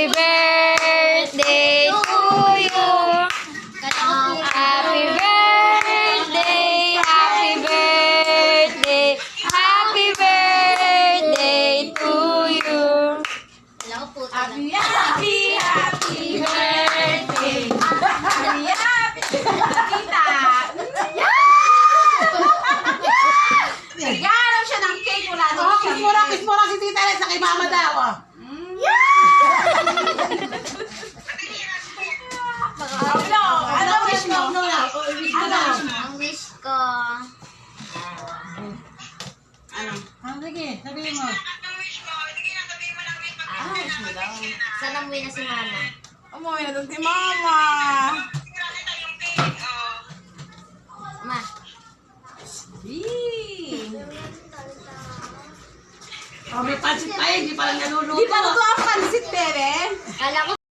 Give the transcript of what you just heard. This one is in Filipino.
Happy birthday to you. Happy birthday, happy birthday, happy birthday to you. Happy birthday. Kita. Naghanap siya ng cake mula doon. Kiss mo lang si Tita Red sa kay Mama daw. Ano wish mo? Ang wish ko. Sige, sabihin mo. Sana umuwi na si Mama. Umuwi na doon si Mama. Ma. May pansit pa eh, di pa lang naluluto. Di pa luto